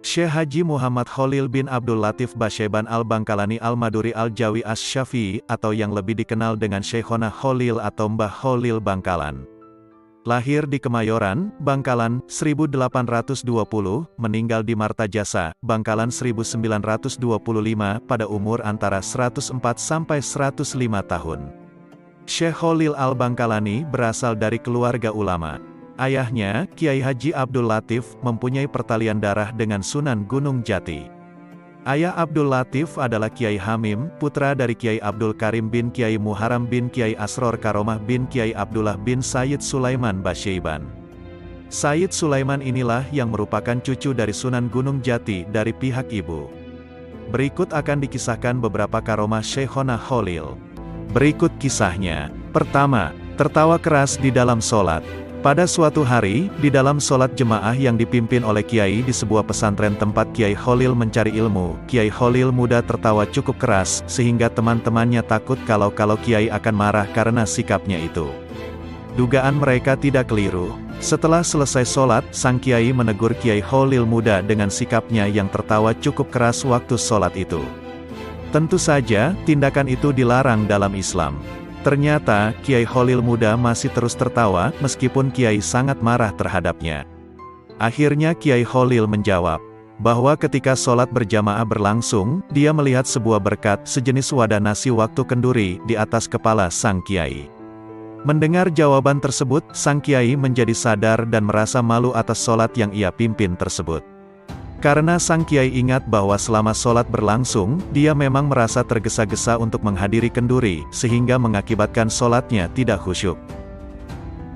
Syekh Haji Muhammad Khalil bin Abdul Latif Basyaiban Al-Bangkalani Al-Maduri Al-Jawi Asy-Syafi'i atau yang lebih dikenal dengan Syekhona Khalil atau Mbah Khalil Bangkalan. Lahir di Kemayoran, Bangkalan, 1820, meninggal di Martajasa, Bangkalan 1925 pada umur antara 104 sampai 105 tahun. Syekh Khalil Al-Bangkalani berasal dari keluarga ulama. Ayahnya, Kiai Haji Abdul Latif, mempunyai pertalian darah dengan Sunan Gunung Jati. Ayah Abdul Latif adalah Kiai Hamim, putra dari Kiai Abdul Karim bin Kiai Muharram bin Kiai Asror Karomah bin Kiai Abdullah bin Sayyid Sulaiman Basyaiban. Sayyid Sulaiman inilah yang merupakan cucu dari Sunan Gunung Jati dari pihak ibu. Berikut akan dikisahkan beberapa karomah Syekhona Khalil. Berikut kisahnya. Pertama, tertawa keras di dalam sholat. Pada suatu hari, di dalam sholat jemaah yang dipimpin oleh Kiai di sebuah pesantren tempat Kiai Khalil mencari ilmu, Kiai Khalil muda tertawa cukup keras, sehingga teman-temannya takut kalau Kiai akan marah karena sikapnya itu. Dugaan mereka tidak keliru. Setelah selesai sholat, sang Kiai menegur Kiai Khalil muda dengan sikapnya yang tertawa cukup keras waktu sholat itu. Tentu saja, tindakan itu dilarang dalam Islam. Ternyata, Kiai Khalil muda masih terus tertawa, meskipun Kiai sangat marah terhadapnya. Akhirnya Kiai Khalil menjawab, bahwa ketika sholat berjamaah berlangsung, dia melihat sebuah berkat, sejenis wadah nasi waktu kenduri, di atas kepala sang Kiai. Mendengar jawaban tersebut, sang Kiai menjadi sadar dan merasa malu atas sholat yang ia pimpin tersebut. Karena sang Kiai ingat bahwa selama sholat berlangsung, dia memang merasa tergesa-gesa untuk menghadiri kenduri, sehingga mengakibatkan sholatnya tidak khusyuk.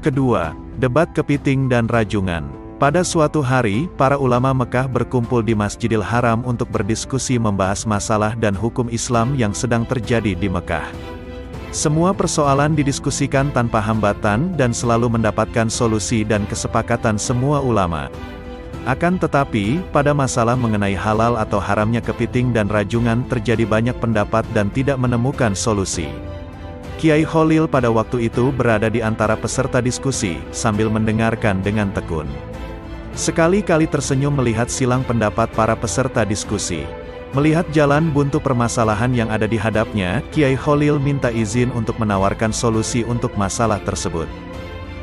Kedua, debat kepiting dan rajungan. Pada suatu hari, para ulama Mekah berkumpul di Masjidil Haram untuk berdiskusi membahas masalah dan hukum Islam yang sedang terjadi di Mekah. Semua persoalan didiskusikan tanpa hambatan dan selalu mendapatkan solusi dan kesepakatan semua ulama. Akan tetapi, pada masalah mengenai halal atau haramnya kepiting dan rajungan terjadi banyak pendapat dan tidak menemukan solusi. Kiai Khalil pada waktu itu berada di antara peserta diskusi, sambil mendengarkan dengan tekun. Sekali-kali tersenyum melihat silang pendapat para peserta diskusi. Melihat jalan buntu permasalahan yang ada di hadapnya, Kiai Khalil minta izin untuk menawarkan solusi untuk masalah tersebut.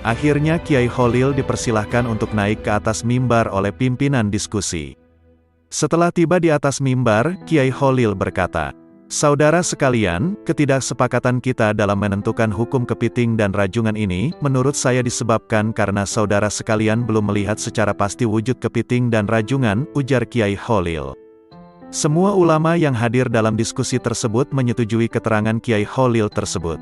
Akhirnya Kiai Khalil dipersilahkan untuk naik ke atas mimbar oleh pimpinan diskusi. Setelah tiba di atas mimbar, Kiai Khalil berkata, "Saudara sekalian, ketidaksepakatan kita dalam menentukan hukum kepiting dan rajungan ini, menurut saya disebabkan karena saudara sekalian belum melihat secara pasti wujud kepiting dan rajungan," ujar Kiai Khalil. Semua ulama yang hadir dalam diskusi tersebut menyetujui keterangan Kiai Khalil tersebut.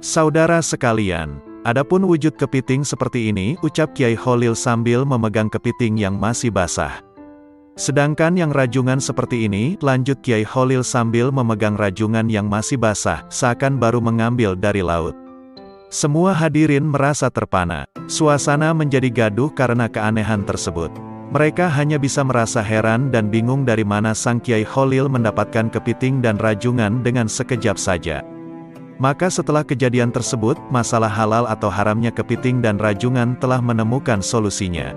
"Saudara sekalian, adapun wujud kepiting seperti ini," ucap Kiai Khalil sambil memegang kepiting yang masih basah. "Sedangkan yang rajungan seperti ini," lanjut Kiai Khalil sambil memegang rajungan yang masih basah, seakan baru mengambil dari laut. Semua hadirin merasa terpana. Suasana menjadi gaduh karena keanehan tersebut. Mereka hanya bisa merasa heran dan bingung dari mana sang Kiai Khalil mendapatkan kepiting dan rajungan dengan sekejap saja. Maka setelah kejadian tersebut, masalah halal atau haramnya kepiting dan rajungan telah menemukan solusinya.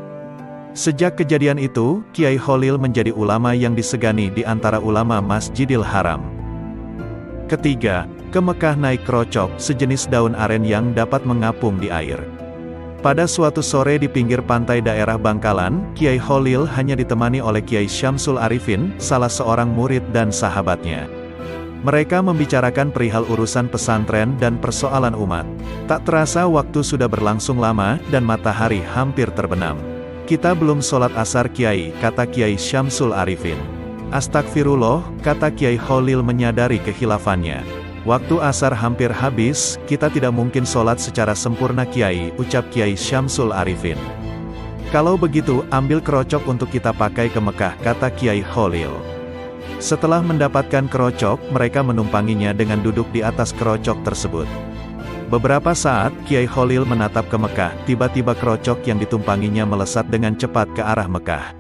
Sejak kejadian itu, Kiai Khalil menjadi ulama yang disegani di antara ulama Masjidil Haram. Ketiga, ke Mekah naik krocok, sejenis daun aren yang dapat mengapung di air. Pada suatu sore di pinggir pantai daerah Bangkalan, Kiai Khalil hanya ditemani oleh Kiai Syamsul Arifin, salah seorang murid dan sahabatnya. Mereka membicarakan perihal urusan pesantren dan persoalan umat. Tak terasa waktu sudah berlangsung lama, dan matahari hampir terbenam. "Kita belum sholat asar Kiai," kata Kiai Syamsul Arifin. "Astagfirullah," kata Kiai Khalil menyadari kehilafannya. "Waktu asar hampir habis, kita tidak mungkin sholat secara sempurna Kiai," ucap Kiai Syamsul Arifin. "Kalau begitu, ambil kerocok untuk kita pakai ke Mekah," kata Kiai Khalil. Setelah mendapatkan kerocok, mereka menumpanginya dengan duduk di atas kerocok tersebut. Beberapa saat, Kiai Khalil menatap ke Mekah, tiba-tiba kerocok yang ditumpanginya melesat dengan cepat ke arah Mekah.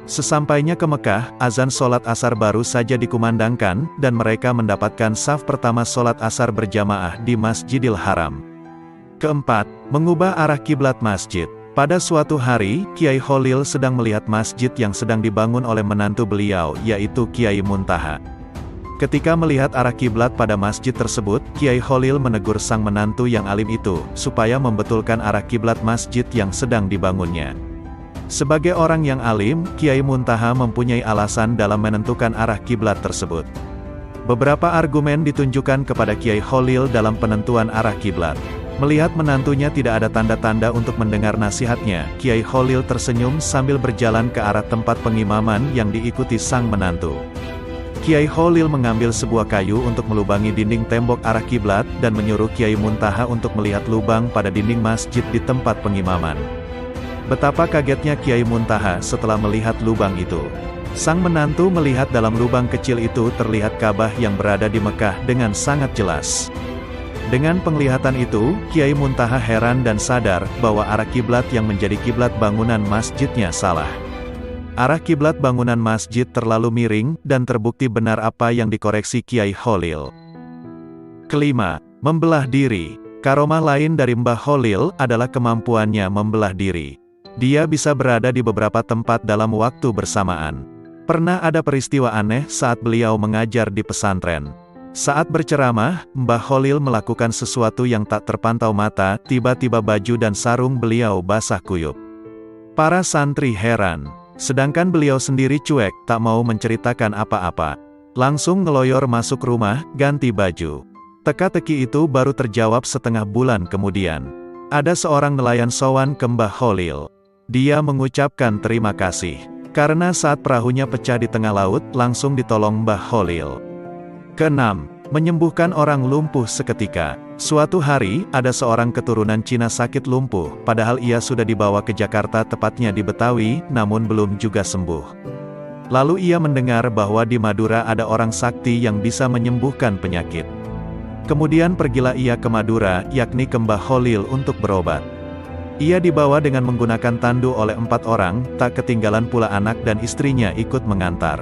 Sesampainya ke Mekah, azan sholat asar baru saja dikumandangkan, dan mereka mendapatkan saf pertama sholat asar berjamaah di Masjidil Haram. Keempat, mengubah arah kiblat masjid. Pada suatu hari, Kiai Kholil sedang melihat masjid yang sedang dibangun oleh menantu beliau, yaitu Kiai Muntaha. Ketika melihat arah kiblat pada masjid tersebut, Kiai Kholil menegur sang menantu yang alim itu, supaya membetulkan arah kiblat masjid yang sedang dibangunnya. Sebagai orang yang alim, Kiai Muntaha mempunyai alasan dalam menentukan arah kiblat tersebut. Beberapa argumen ditunjukkan kepada Kiai Kholil dalam penentuan arah kiblat. Melihat menantunya tidak ada tanda-tanda untuk mendengar nasihatnya, Kiai Kholil tersenyum sambil berjalan ke arah tempat pengimaman yang diikuti sang menantu. Kiai Kholil mengambil sebuah kayu untuk melubangi dinding tembok arah kiblat dan menyuruh Kiai Muntaha untuk melihat lubang pada dinding masjid di tempat pengimaman. Betapa kagetnya Kiai Muntaha setelah melihat lubang itu. Sang menantu melihat dalam lubang kecil itu terlihat Ka'bah yang berada di Mekah dengan sangat jelas. Dengan penglihatan itu, Kiai Muntaha heran dan sadar bahwa arah kiblat yang menjadi kiblat bangunan masjidnya salah. Arah kiblat bangunan masjid terlalu miring, dan terbukti benar apa yang dikoreksi Kiai Kholil. Kelima, membelah diri. Karomah lain dari Mbah Kholil adalah kemampuannya membelah diri. Dia bisa berada di beberapa tempat dalam waktu bersamaan. Pernah ada peristiwa aneh saat beliau mengajar di pesantren. Saat berceramah, Mbah Kholil melakukan sesuatu yang tak terpantau mata, tiba-tiba baju dan sarung beliau basah kuyup. Para santri heran. Sedangkan beliau sendiri cuek, tak mau menceritakan apa-apa. Langsung ngeloyor masuk rumah, ganti baju. Teka-teki itu baru terjawab setengah bulan kemudian. Ada seorang nelayan sowan ke Mbah Kholil. Dia mengucapkan terima kasih. Karena saat perahunya pecah di tengah laut, langsung ditolong Mbah Kholil. Keenam, menyembuhkan orang lumpuh seketika. Suatu hari, ada seorang keturunan Cina sakit lumpuh, padahal ia sudah dibawa ke Jakarta tepatnya di Betawi, namun belum juga sembuh. Lalu ia mendengar bahwa di Madura ada orang sakti yang bisa menyembuhkan penyakit. Kemudian pergilah ia ke Madura, yakni ke Mbah Kholil untuk berobat. Ia dibawa dengan menggunakan tandu oleh 4 orang, tak ketinggalan pula anak dan istrinya ikut mengantar.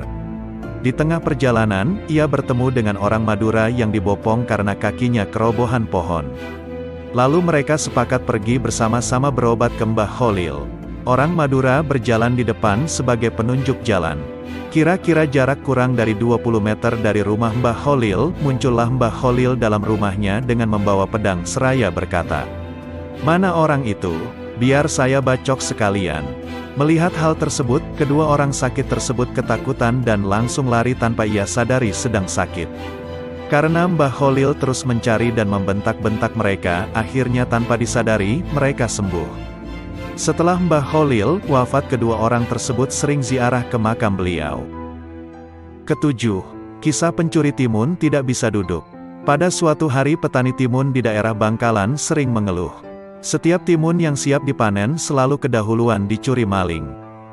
Di tengah perjalanan, ia bertemu dengan orang Madura yang dibopong karena kakinya kerobohan pohon. Lalu mereka sepakat pergi bersama-sama berobat ke Mbah Kholil. Orang Madura berjalan di depan sebagai penunjuk jalan. Kira-kira jarak kurang dari 20 meter dari rumah Mbah Kholil, muncullah Mbah Kholil dalam rumahnya dengan membawa pedang seraya berkata, "Mana orang itu? Biar saya bacok sekalian." Melihat hal tersebut, kedua orang sakit tersebut ketakutan dan langsung lari tanpa ia sadari sedang sakit. Karena Mbah Kholil terus mencari dan membentak-bentak mereka, akhirnya tanpa disadari, mereka sembuh. Setelah Mbah Kholil wafat, kedua orang tersebut sering ziarah ke makam beliau. Ketujuh, kisah pencuri timun tidak bisa duduk. Pada suatu hari petani timun di daerah Bangkalan sering mengeluh. Setiap timun yang siap dipanen selalu kedahuluan dicuri maling.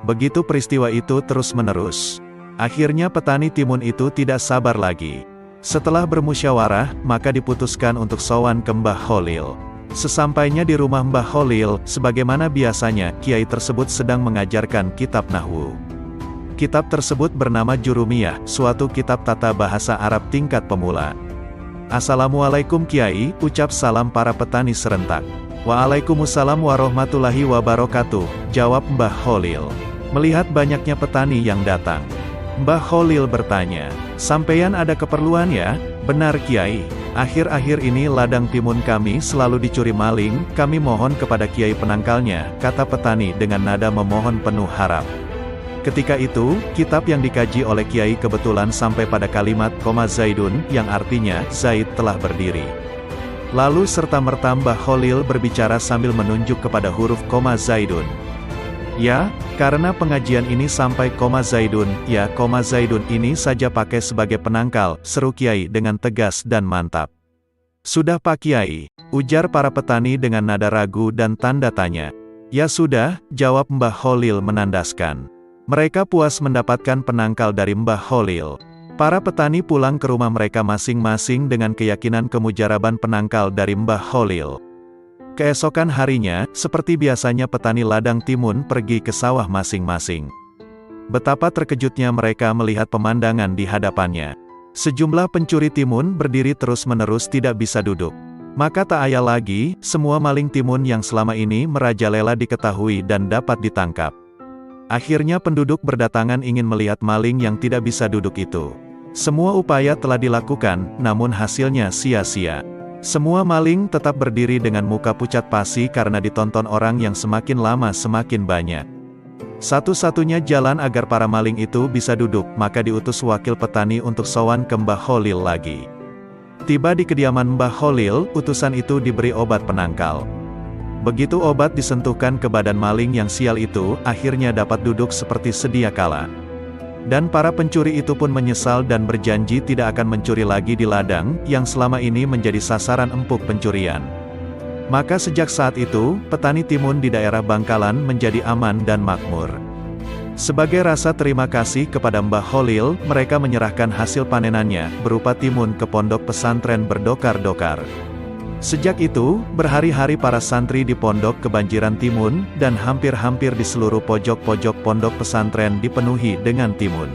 Begitu peristiwa itu terus-menerus. Akhirnya petani timun itu tidak sabar lagi. Setelah bermusyawarah, maka diputuskan untuk sowan ke Mbah Kholil. Sesampainya di rumah Mbah Kholil, sebagaimana biasanya, kiai tersebut sedang mengajarkan kitab Nahwu. Kitab tersebut bernama Jurumiyah, suatu kitab tata bahasa Arab tingkat pemula. "Assalamualaikum Kiai," ucap salam para petani serentak. "Waalaikumsalam warahmatullahi wabarakatuh," jawab Mbah Kholil. Melihat banyaknya petani yang datang, Mbah Kholil bertanya, "Sampeyan ada keperluan ya?" "Benar Kiai, akhir-akhir ini ladang timun kami selalu dicuri maling, kami mohon kepada Kiai penangkalnya," kata petani dengan nada memohon penuh harap. Ketika itu, kitab yang dikaji oleh Kiai kebetulan sampai pada kalimat koma Zaidun, yang artinya, Zaid telah berdiri. Lalu serta-merta Mbah Kholil berbicara sambil menunjuk kepada huruf koma Zaidun. "Ya, karena pengajian ini sampai koma Zaidun, ya koma Zaidun ini saja pakai sebagai penangkal," seru Kiai dengan tegas dan mantap. "Sudah Pak Kiai," ujar para petani dengan nada ragu dan tanda tanya. "Ya sudah," jawab Mbah Kholil menandaskan. Mereka puas mendapatkan penangkal dari Mbah Kholil. Para petani pulang ke rumah mereka masing-masing dengan keyakinan kemujaraban penangkal dari Mbah Kholil. Keesokan harinya, seperti biasanya petani ladang timun pergi ke sawah masing-masing. Betapa terkejutnya mereka melihat pemandangan di hadapannya. Sejumlah pencuri timun berdiri terus-menerus tidak bisa duduk. Maka tak ayal lagi, semua maling timun yang selama ini merajalela diketahui dan dapat ditangkap. Akhirnya penduduk berdatangan ingin melihat maling yang tidak bisa duduk itu. Semua upaya telah dilakukan, namun hasilnya sia-sia. Semua maling tetap berdiri dengan muka pucat pasi karena ditonton orang yang semakin lama semakin banyak. Satu-satunya jalan agar para maling itu bisa duduk, maka diutus wakil petani untuk sowan ke Mbah Kholil lagi. Tiba di kediaman Mbah Kholil, utusan itu diberi obat penangkal. Begitu obat disentuhkan ke badan maling yang sial itu, akhirnya dapat duduk seperti sedia kala. Dan para pencuri itu pun menyesal dan berjanji tidak akan mencuri lagi di ladang, yang selama ini menjadi sasaran empuk pencurian. Maka sejak saat itu, petani timun di daerah Bangkalan menjadi aman dan makmur. Sebagai rasa terima kasih kepada Mbah Kholil, mereka menyerahkan hasil panenannya, berupa timun ke pondok pesantren berdokar-dokar. Sejak itu, berhari-hari para santri di pondok kebanjiran timun, dan hampir-hampir di seluruh pojok-pojok pondok pesantren dipenuhi dengan timun.